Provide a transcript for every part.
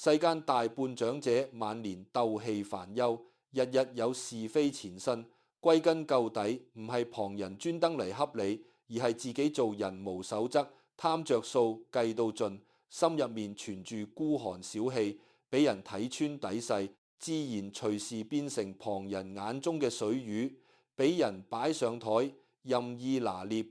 世間大半長者晚年鬥氣煩憂，日日有是非纏身，歸根究底唔係旁人專登嚟恰你，而係自己做人無守則，貪着數計到盡，心入面存住孤寒小氣，俾人睇穿底細，自然隨時變成旁人眼中嘅水魚，俾人擺上台任意拿捏。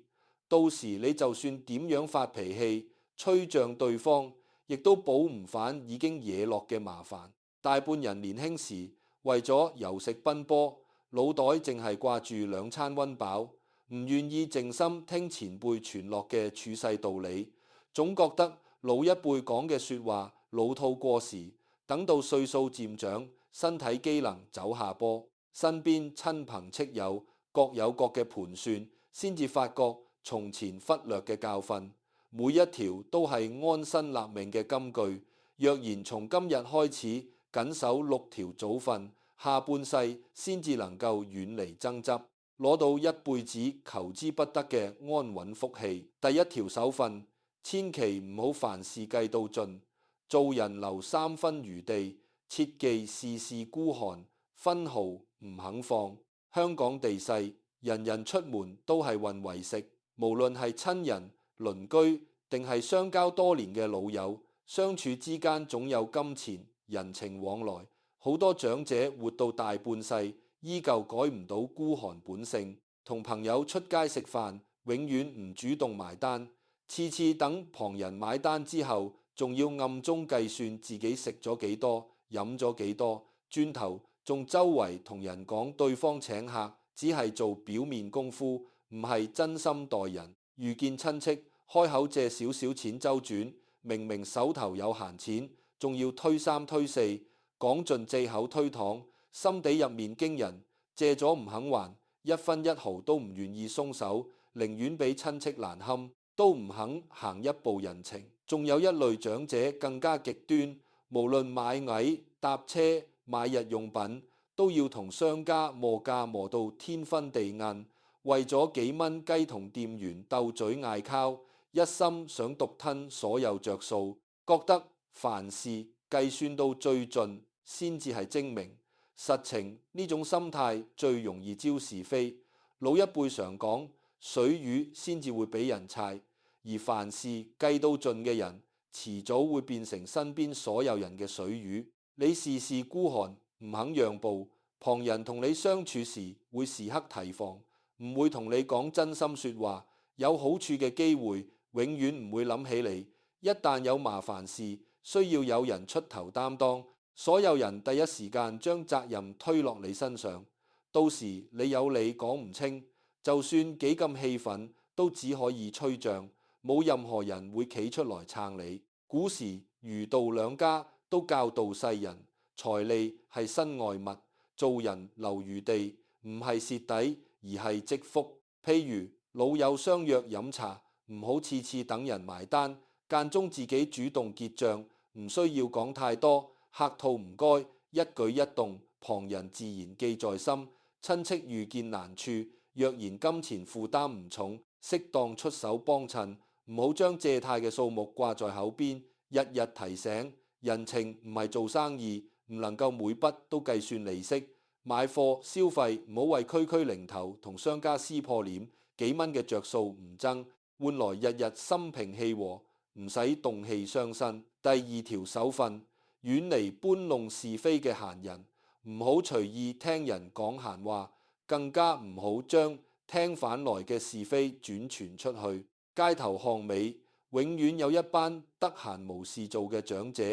到時你就算點樣發脾氣，吹脹對方，亦都補唔返已經惹落嘅麻煩。大半人年輕時為咗遊食奔波，腦袋淨係掛住兩餐溫飽，唔願意靜心聽前輩傳落嘅處世道理，總覺得老一輩講嘅說話老套過時。等到歲數漸長，身體機能走下坡，身邊親朋戚友各有各嘅盤算，先至發覺從前忽略嘅教訓，每一條都係安身立命嘅金句。若然從今日開始謹守6條祖訓，下半世先至能夠遠離爭執，攞到一輩子求之不得嘅安穩福氣。第一條守訓，千祈唔好凡事計到盡，做人留3分餘地，切忌事事孤寒，分毫唔肯放。香港地細，人人出門都係混為食，無論係親人、鄰居定係相交多年嘅老友，相處之間總有金錢人情往來。好多長者活到大半世，依舊改唔到孤寒本性。同朋友出街食飯，永遠唔主動埋單，次次等旁人買單之後，仲要暗中計算自己食咗幾多，飲咗幾多，轉頭仲周圍同人講對方請客，只係做表面功夫，唔係真心待人。遇見親戚，開口借少少錢周轉，明明手頭有閒錢，仲要推三推四，講盡借口推搪，心底入面驚人，借咗唔肯還，一分一毫都唔願意鬆手，寧願俾親戚難堪，都唔肯行一步人情。仲有一類長者更加極端，無論買蟻、搭車、買日用品，都要同商家磨價磨到天昏地暗，為咗幾蚊雞同店員鬥嘴嗌交，一心想獨吞所有着數，覺得凡事計算到最盡先至係精明。實情呢種心態最容易招是非。老一輩常講，水魚先至會俾人踩，而凡事計到盡嘅人，遲早會變成身邊所有人嘅水魚。你事事孤寒，唔肯讓步，旁人同你相處時會時刻提防，唔會同你講真心說話，有好處嘅機會永遠唔會諗起你。一旦有麻煩事，需要有人出頭擔當，所有人第一時間將責任推落你身上，到時你有理講唔清，就算幾咁氣憤，都只可以吹脹，冇任何人會企出來撐你。古時儒道兩家都教導世人，財利係身外物，做人留餘地，唔係蝕底，而係積福。譬如老友相約飲茶，唔好次次等人埋單，間中自己主動結賬，唔需要講太多，客套唔該，一舉一動旁人自然記在心。親戚遇見難處，若然金錢負擔唔重，適當出手幫襯，唔好將借貸嘅數目掛在口邊，日日提醒。人情唔係做生意，唔能夠每筆都計算利息。買貨消費唔好為區區零頭同商家撕破臉，幾蚊嘅着數唔爭，換來日日心平氣和，唔使動氣傷身。第2條守訓，遠離搬弄是非嘅閒人，唔好隨意聽人講閒話，更加唔好將聽返來嘅是非轉傳出去。街頭巷尾永遠有一班得閒無事做嘅長者，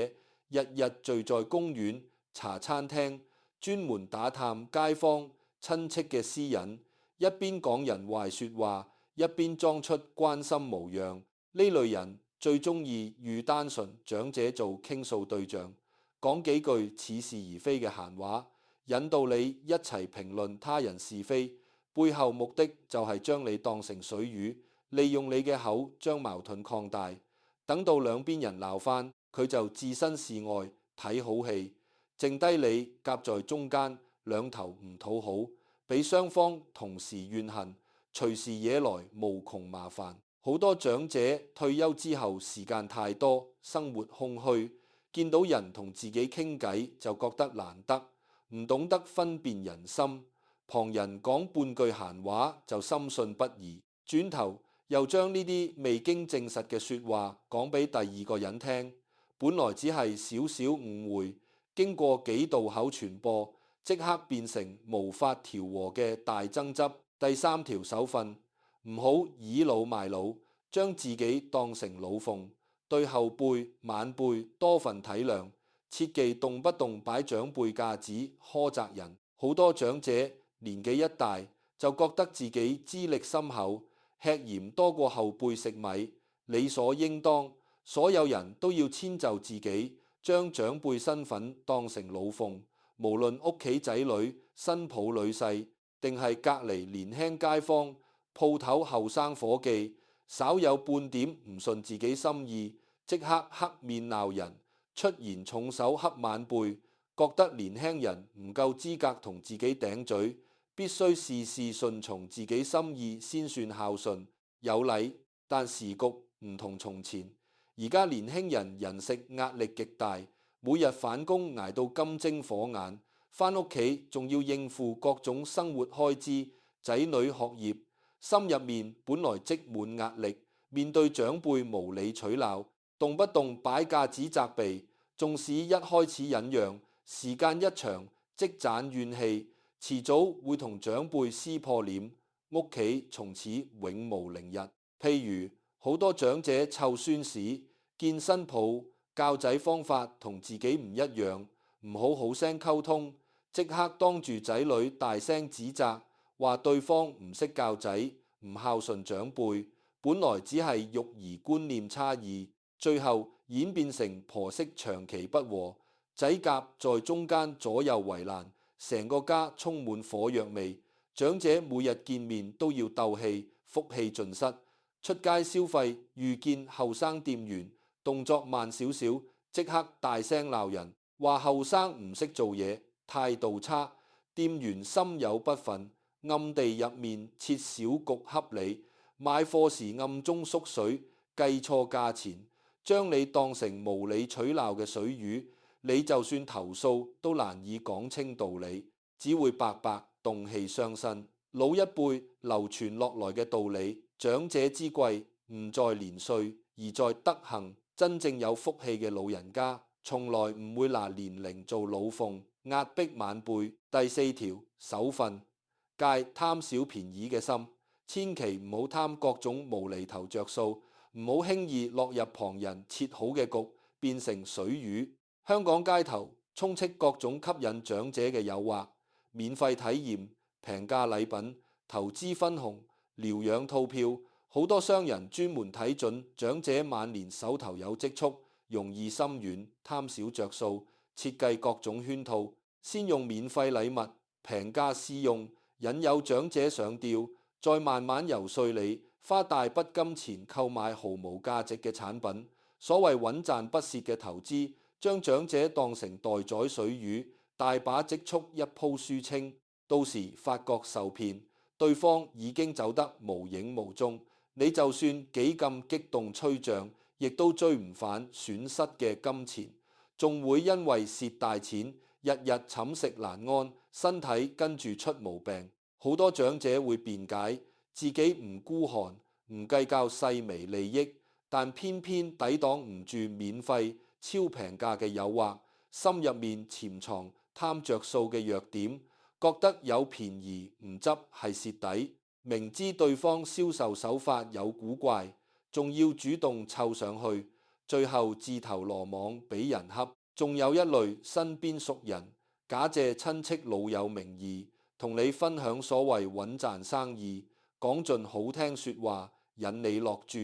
日日聚在公園、茶餐廳，專門打探街坊親戚嘅私隱，一邊講人壞說話，一邊裝出關心模樣。呢類人最中意遇單純長者做傾訴對象，講幾句似是而非嘅閒話，引導你一齊評論他人是非，背後目的就係將你當成水魚，利用你嘅口將矛盾擴大。等到兩邊人鬧翻，佢就置身事外睇好戲，剩低你夾在中間，兩頭唔討好，俾雙方同時怨恨，隨時惹來無窮麻煩。好多長者退休之後時間太多，生活空虛，見到人同自己傾偈就覺得難得，唔懂得分辨人心。旁人講半句閒話就深信不疑，轉頭又將呢啲未經證實嘅說話講俾第二個人聽。本來只係少少誤會，經過幾道口傳播，即刻變成無法調和嘅大爭執。第三條手訓，唔好倚老賣老，將自己當成老鳳，對後輩晚輩多份體諒，切忌動不動擺長輩架子苛責人。好多長者年紀一大就覺得自己資歷深厚，吃鹽多過後輩食米，理所應當。所有人都要遷就自己，將長輩身份當成老鳳，無論屋企仔女、新抱女婿，定係隔離年輕街坊、鋪頭後生伙計，稍有半點唔順自己心意，即刻黑面鬧人，出言重手恰晚輩，覺得年輕人唔夠資格同自己頂嘴，必須事事順從自己心意先算孝順有禮。但時局唔同從前。而家年輕人人食壓力極大，每日返工捱到金睛火眼，返屋企仲要應付各種生活開支、仔女學業，心入面本來積滿壓力，面對長輩無理取鬧，動不動擺架子責備，縱使一開始忍讓，時間一長積攢怨氣，遲早會同長輩撕破臉，屋企從此永無寧日。譬如好多長者湊孫史，見新抱教仔方法同自己唔一樣，唔好好聲溝通，即刻當住仔女大聲指責，話對方唔識教仔，唔孝順長輩。本來只係育兒觀念差異，最後演變成婆媳長期不和，仔夾在中間左右為難，成個家充滿火藥味。長者每日見面都要鬥氣，福氣盡失。出街消費遇見後生店員動作慢少少，即刻大聲鬧人，話後生唔識做嘢，態度差。店員心有不忿，暗地入面設小局恰你，買貨時暗中縮水，計錯價錢，將你當成無理取鬧嘅水魚。你就算投訴都難以講清道理，只會白白動氣傷身。老一輩流傳落來嘅道理，長者之貴唔在年歲，而在德行。真正有福氣嘅老人家，從來唔會拿年齡做老鳳，壓迫晚輩。第四條手訓，戒貪小便宜嘅心，千祈唔好貪各種無厘頭着數，唔好輕易落入旁人設好嘅局，變成水魚。香港街頭充斥各種吸引長者嘅誘惑，免費體驗、平價禮品、投資分紅、療養套票，好多商人專門睇準長者晚年手頭有積蓄，容易心軟，貪小着數，設計各種圈套，先用免費禮物、平價試用，引誘長者上釣，再慢慢遊說你花大筆金錢購買毫無價值嘅產品。所謂穩賺不蝕嘅投資，將長者當成待宰水魚，大把積蓄一鋪輸清，到時發覺受騙，對方已經走得無影無蹤，你就算幾咁激動吹脹，亦都追唔返損失嘅金錢，仲會因為蝕大錢，日日寢食難安，身體跟住出毛病。好多長者會辯解自己唔孤寒，唔計較細微利益，但偏偏抵擋唔住免費超平價嘅誘惑，心入面潛藏貪着數嘅弱點，覺得有便宜唔執係蝕底，明知對方銷售手法有古怪，仲要主動湊上去，最後自投羅網俾人恰。仲有一類身邊熟人，假借親戚老友名義，同你分享所謂穩賺生意，講盡好聽說話，引你落注，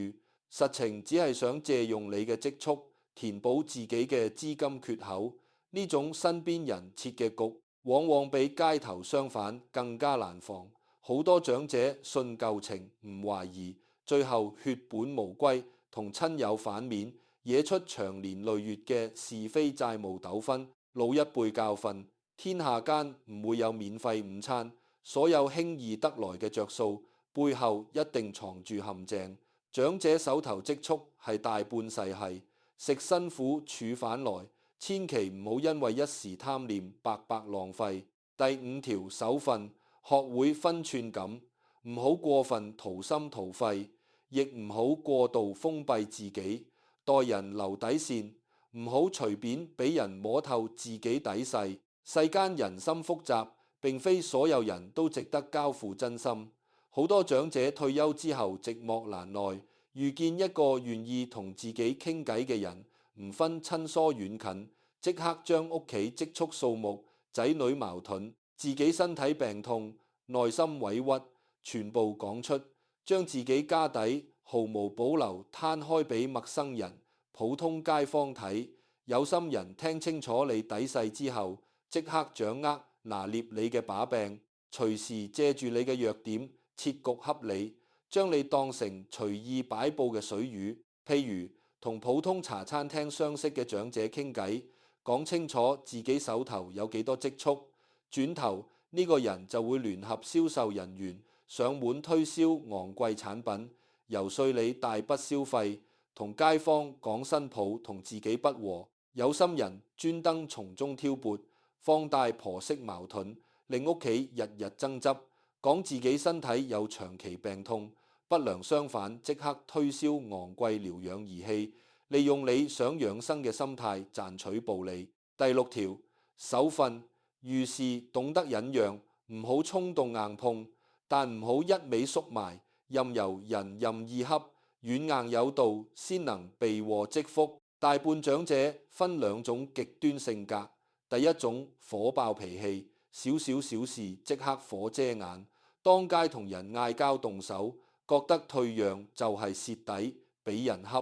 實情只係想借用你嘅積蓄，填補自己嘅資金缺口。呢種身邊人設嘅局，往往比街頭商販更加難防。好多長者信舊情唔懷疑，最後血本無歸，同親友反面，惹出長年累月嘅是非債務糾紛。老一輩教訓：天下間唔會有免費午餐，所有輕易得來嘅着數，背後一定藏住陷阱。長者手頭積蓄係大半世係，食辛苦儲返來，千祈唔好因為一時貪念白白浪費。第5條守分，學會分寸感，唔好過分掏心掏肺，亦唔好過度封閉自己，待人留底線，唔好隨便俾人摸透自己底細。世間人心複雜，並非所有人都值得交付真心。好多長者退休之後寂寞難耐，遇見一個願意同自己傾偈嘅人，唔分親疏遠近，即刻將屋企積蓄數目、仔女矛盾、自己身體病痛、內心委屈全部講出，將自己家底毫無保留攤開俾陌生人、普通街坊睇。有心人聽清楚你底細之後，即刻掌握拿捏你嘅把柄，隨時借住你嘅弱點設局恰你，將你當成隨意擺佈嘅水魚。譬如同普通茶餐廳相識嘅長者傾偈，講清楚自己手頭有幾多積蓄，轉頭呢個人就會聯合銷售人員上門推銷昂貴產品，遊說你大筆消費，同街坊講新抱同自己不和。有心人專登從中挑撥，放大婆媳矛盾，令屋企日日爭執，講自己身體有長期病痛。不良相反即刻推銷昂貴療養儀器，利用你想養生嘅心態賺取暴利。第6條守分，遇事懂得忍讓，唔好衝動硬碰，但唔好一味縮埋，任由人任意恰，軟硬有度先能避禍積福。大半長者分2種極端性格，第一種火爆脾氣，小事即刻火遮眼，當街同人嗌交動手，覺得退讓就係蝕底，俾人恰。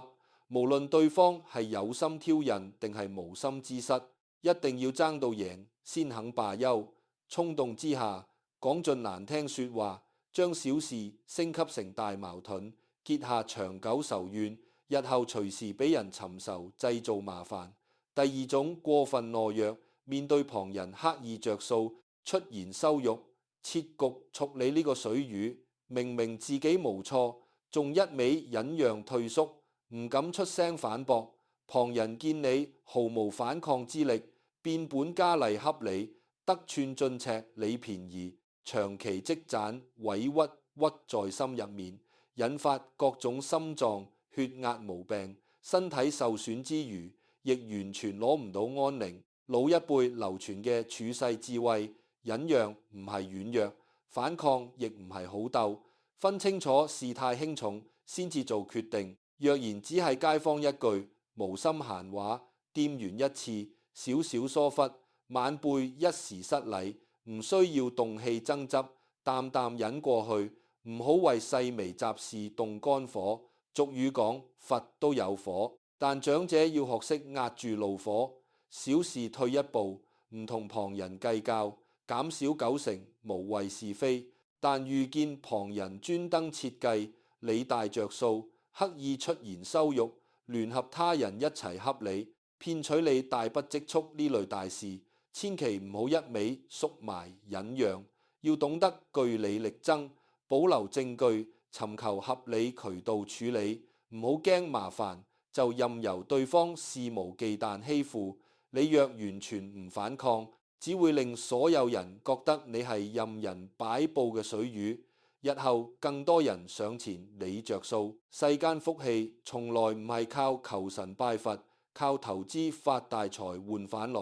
無論對方係有心挑釁定係無心之失，一定要爭到贏先肯罷休。衝動之下講盡難聽說話，將小事升級成大矛盾，結下長久仇怨，日後隨時俾人尋仇製造麻煩。第2種過分懦弱，面對旁人刻意着數，出言羞辱，設局觸你呢個水魚，明明自己無錯，仲一味忍讓退縮，唔敢出聲反駁。旁人見你毫無反抗之力，變本加厲恰你，得寸進尺你便宜，長期積攢委屈屈在心入面，引發各種心臟血壓毛病，身體受損之餘，亦完全攞唔到安寧。老一輩流傳嘅處世智慧，忍讓唔係軟弱，反抗亦唔係好鬥，分清楚事態輕重先至做決定。若然只係街坊一句無心閒話，店員一次少少疏忽，晚輩一時失禮，唔需要動氣爭執，淡淡忍過去，唔好為細微雜事動肝火。俗語講佛都有火，但長者要學識壓住怒火，小事退一步，唔同旁人計較，減少9成無謂是非。但遇見旁人專登設計，你大着數，刻意出言羞辱，聯合他人一齊恰你，騙取你大筆積蓄呢類大事，千祈唔好一味縮埋忍讓，要懂得據理力爭，保留證據，尋求合理渠道處理，唔好驚麻煩就任由對方肆無忌憚欺負。你若完全唔反抗，只會令所有人覺得你係任人擺佈嘅水魚，日後更多人上前你着數。世間福氣從來唔係靠求神拜佛、靠投資發大財換返來，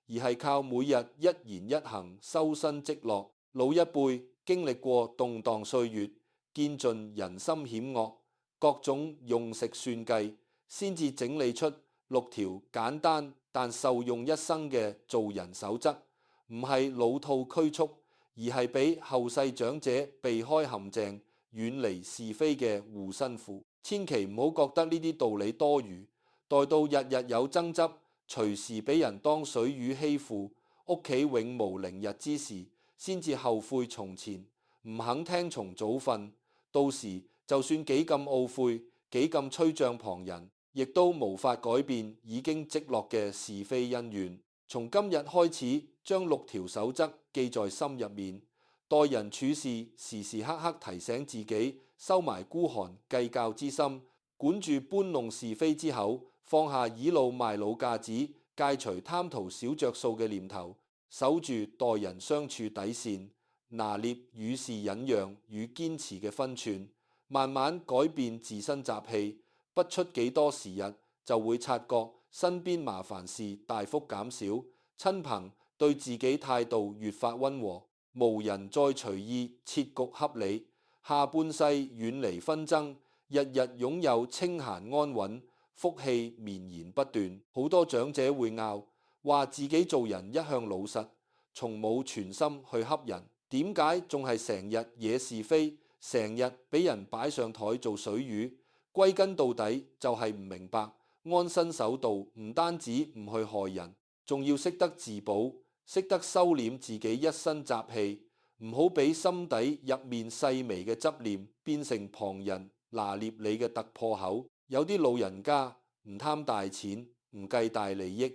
而係靠每日一言一行修身積樂。老一輩經歷過動盪歲月，見盡人心險惡，各種用食算計，先至整理出6條簡單但受用一生嘅做人守則，唔係老套拘束，而係俾後世長者避開陷阱、遠離是非嘅護身符。千祈唔好覺得呢啲道理多餘，待到日日有爭執，隨時俾人當水魚欺負，屋企永無寧日之時，先至後悔從前，唔肯聽從祖訓。到時就算幾咁懊悔，幾咁吹脹旁人，亦都無法改變已經積落嘅是非恩怨。從今日開始，將6條守則記在心入面，待人處事時時刻刻提醒自己，收埋孤寒計較之心，管住搬弄是非之口，放下倚老賣老架子，戒戒除貪圖小着數嘅念頭，守住待人相處底線，拿捏與事忍讓與堅持嘅分寸，慢慢改變自身習氣，不出幾多時日就會察覺身邊麻煩事大幅減少，親朋對自己態度越發溫和，無人再隨意設局恰你，下半世遠離紛爭，日日擁有清閒安穩，福氣綿延不斷。好多長者會拗，話自己做人一向老實，從冇全心去恰人，點解仲係成日惹是非，成日俾人擺上台做水魚？歸根到底就係唔明白，安身守道唔單止唔去害人，仲要識得自保，識得收斂自己一身習氣，唔好俾心底入面細微嘅執念變成旁人拿捏你嘅突破口。有啲老人家唔貪大錢，唔計大利益，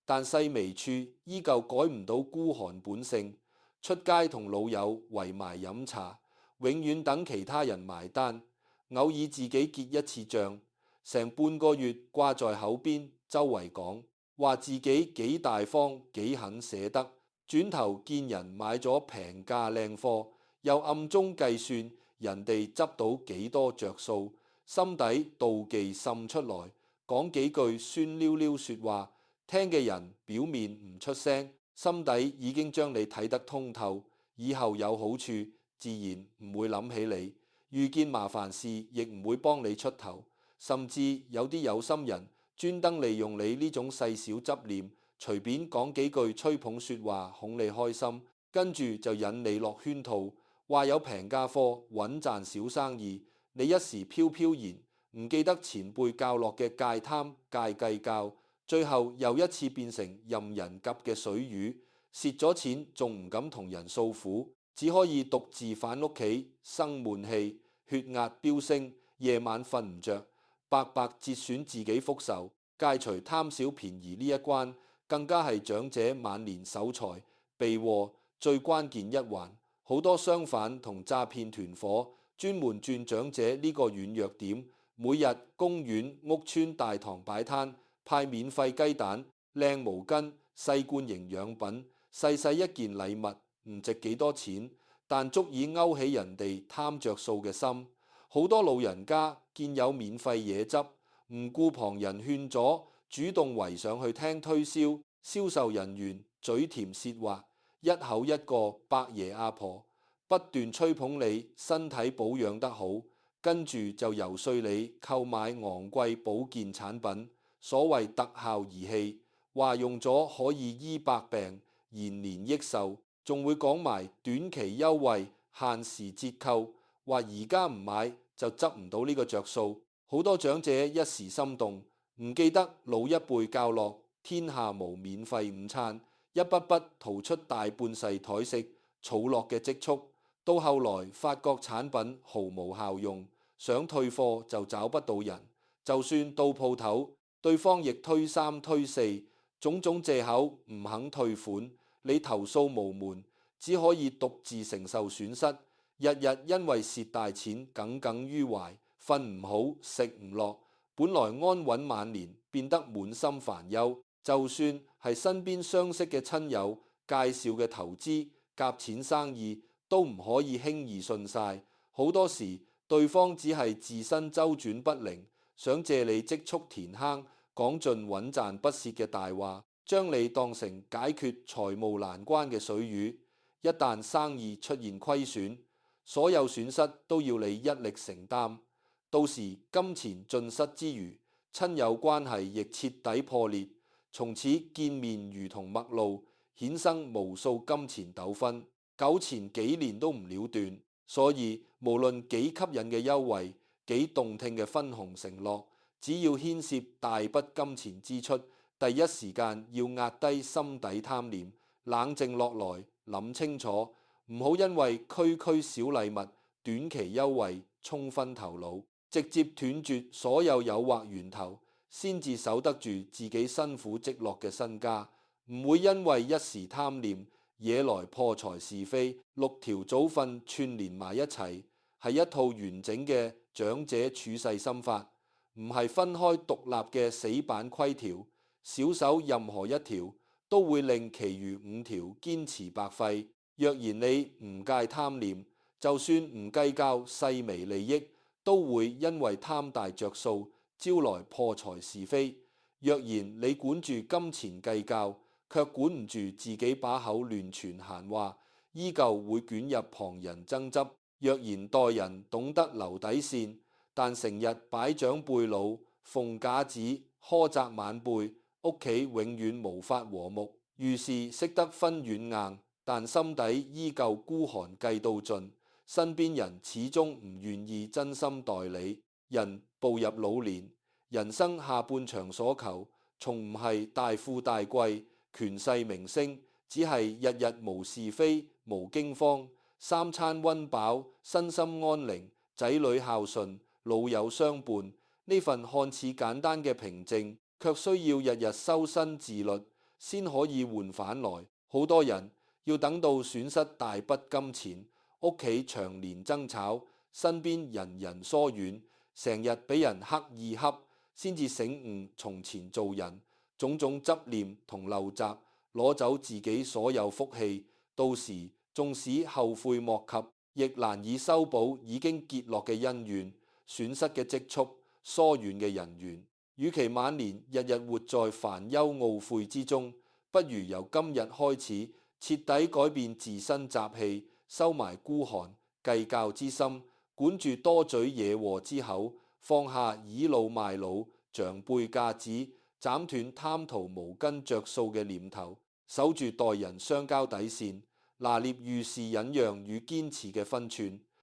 但細微處依舊改唔到孤寒本性。出街同老友圍埋飲茶，永遠等其他人埋單，偶爾自己結一次賬，成半個月掛在口邊，周圍講話自己幾大方幾肯捨得，轉頭見人買咗平價靚貨，又暗中計算人哋執到幾多着數，心底妒忌滲出來，講幾句酸溜溜說話，聽嘅人表面唔出聲，心底已經將你睇得通透，以後有好處自然唔會諗起你，遇見麻煩事亦唔會幫你出頭，甚至有啲有心人專登利用你呢種細小執念，隨便講幾句吹捧說話哄你開心，跟住就引你落圈套，話有平價貨穩賺小生意，你一時飄飄然，唔記得前輩教落嘅戒貪戒計較，最後又一次變成任人夾嘅水魚，蝕咗錢仲唔敢同人訴苦，只可以獨自返屋企生悶氣，血壓飆升，夜晚瞓唔着，白白折損自己福壽。戒除貪小便宜呢一關，更加係長者晚年守財避禍最關鍵一環。好多商販同詐騙團伙專門轉長者呢個軟弱點，每日公園屋邨大堂擺攤，派免費雞蛋、靚毛巾、細罐營養品，細細一件禮物，唔值幾多錢，但足以勾起人哋貪着數嘅心。好多老人家見有免費嘢執，唔顧旁人勸阻，主動圍上去聽推銷，銷售人員嘴甜舌滑，一口一個伯爺阿婆，不斷吹捧你身體保養得好，跟住就游說你購買昂貴保健產品，所謂特效儀器，話用咗可以醫百病、延年益壽，仲會講埋短期優惠、限時折扣，話而家唔買就執唔到呢個着數。好多長者一時心動，唔記得老一輩教落天下無免費午餐，一筆筆掏出大半世台食儲落嘅積蓄，到後來發覺產品毫無效用，想退貨就找不到人，就算到鋪頭，對方亦推三推四，種種借口唔肯退款，你投訴無門，只可以獨自承受損失，日日因為蝕大錢耿耿於懷。瞓唔好，食唔落，本來安穩晚年變得滿心煩憂。就算係身邊相識嘅親友介紹嘅投資夾錢生意，都唔可以輕易信晒。好多時對方只係自身周轉不靈，想借你積蓄填坑，講盡穩賺不蝕嘅大話，將你當成解決財務難關嘅水魚。一旦生意出現虧損，所有損失都要你一力承擔。到時金錢盡失之餘，親友關係亦徹底破裂，從此見面如同陌路，衍生無數金錢糾紛，糾纏幾年都唔了斷。所以無論幾吸引嘅優惠，幾動聽嘅分紅承諾，只要牽涉大筆金錢支出，第一時間要壓低心底貪念，冷靜落來諗清楚，唔好因為區區小禮物、短期優惠沖昏頭腦。直接斷絕所有誘惑源頭，先至守得住自己辛苦積落嘅身家，唔會因為一時貪念惹來破財是非。六條祖訓串連埋一齊，係一套完整嘅長者處世心法，唔係分開獨立嘅死板規條。少守任何一條，都會令其餘5條堅持白費。若然你唔戒貪念，就算唔計較細微利益，都會因為貪大着數，招來破財是非。若然你管住金錢計較，卻管唔住自己把口亂傳閒話，依舊會捲入旁人爭執。若然待人懂得留底線，但成日擺長輩老、奉架子、苛責晚輩，屋企永遠無法和睦。遇事識得分軟硬，但心底依舊孤寒計到盡，身邊人始終唔願意真心待你。人步入老年，人生下半場所求，從唔係大富大貴、權勢名聲，只係日日無是非、無驚慌，三餐溫飽，身心安寧，仔女孝順，老友相伴。呢份看似簡單嘅平靜，卻需要日日修身自律，先可以換返來。好多人要等到損失大筆金錢，屋企長年爭吵，身邊人人疏遠，成日俾人刻意恰，先至醒悟從前做人種種執念同陋習，攞走自己所有福氣。到時縱使後悔莫及，亦難以修補已經結落嘅恩怨、損失嘅積蓄、疏遠嘅人緣。與其晚年日日活在煩憂懊悔之中，不如由今日開始徹底改變自身習氣，收埋孤寒計較之心，管住多嘴惹禍之口，放下倚老賣老、長輩架子，斬斷貪圖無根着數嘅念頭，守住待人相交底線，拿捏遇事忍讓與堅持嘅分寸。